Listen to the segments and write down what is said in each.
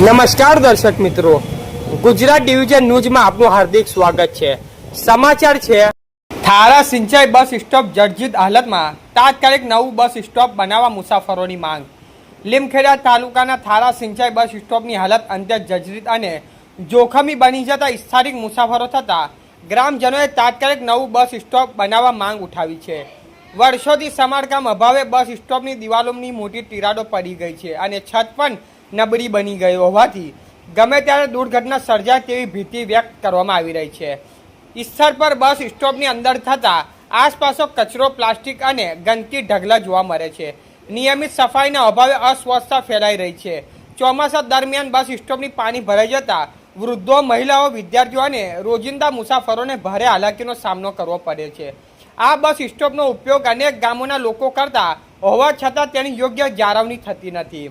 નમસ્કાર દર્શક મિત્રો, ગુજરાત ડિવિઝન ન્યૂઝમાં આપનું હાર્દિક સ્વાગત છે। સમાચાર છે, થારા સિંચાઈ બસ સ્ટોપ જર્જરિત હાલતમાં, તાત્કાલિક નવું બસ સ્ટોપ બનાવવા મુસાફરોની માંગ। લીમખેડા તાલુકાના થારા સિંચાઈ બસ સ્ટોપની હાલત અંતે જર્જરિત અને જોખમી બની જતા સ્થાનિક મુસાફરો થતા ગ્રામજનોએ તાત્કાલિક નવું બસ સ્ટોપ બનાવવા માંગ ઉઠાવી છે। વર્ષોથી સમારકામ અભાવે બસ સ્ટોપની દિવાલોની મોટી તિરાડો પડી ગઈ છે અને છત પણ નબળી બની ગઈ હોવાથી ગમે ત્યારે દુર્ઘટના સર્જાય તેવી ભીતિ વ્યક્ત કરવામાં આવી રહી છે। સ્થળ પર બસ સ્ટોપની અંદર થતા આસપાસ કચરો, પ્લાસ્ટિક અને ગંદકી ઢગલા જોવા મળે છે। નિયમિત સફાઈના અભાવે અસ્વસ્થતા ફેલાઈ રહી છે। ચોમાસા દરમિયાન બસ સ્ટોપની પાણી ભરાઈ જતા વૃદ્ધો, મહિલાઓ, વિદ્યાર્થીઓ અને રોજિંદા મુસાફરોને ભારે હાલાકીનો સામનો કરવો પડે છે। આ બસ સ્ટોપનો ઉપયોગ અનેક ગામોના લોકો કરતા હોવા છતાં તેની યોગ્ય જાળવણી થતી નથી।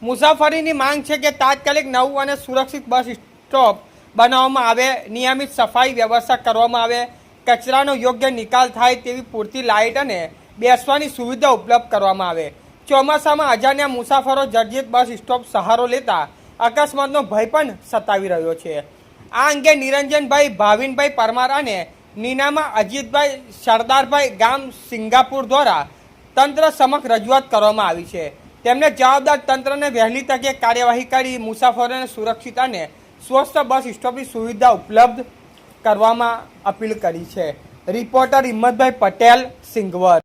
મુસાફરીની માંગ છે કે તાત્કાલિક નવું અને સુરક્ષિત બસ સ્ટોપ બનાવવામાં આવે, નિયમિત સફાઈ વ્યવસ્થા કરવામાં આવે, કચરાનો યોગ્ય નિકાલ થાય તેવી પૂરતી લાઇટ અને બેસવાની સુવિધા ઉપલબ્ધ કરવામાં આવે। ચોમાસામાં અજાણ્યા મુસાફરો જર્જરિત બસ સ્ટોપ સહારો લેતા અકસ્માતનો ભય પણ સતાવી રહ્યો છે। આ અંગે નિરંજનભાઈ, ભાવિનભાઈ પરમાર અને નીનામા અજીતભાઈ સરદારભાઈ ગામ સિંગાપુર દ્વારા તંત્ર સમક્ષ રજૂઆત કરવામાં આવી છે। તેમણે જવાબદાર તંત્રને વહેલી તકે કાર્યવાહી કરી મુસાફરોને સુરક્ષિત અને સ્વસ્થ બસ સ્ટોપની સુવિધા ઉપલબ્ધ કરવામાં અપીલ કરી છે। રિપોર્ટર હિંમતભાઈ પટેલ, સિંગવર।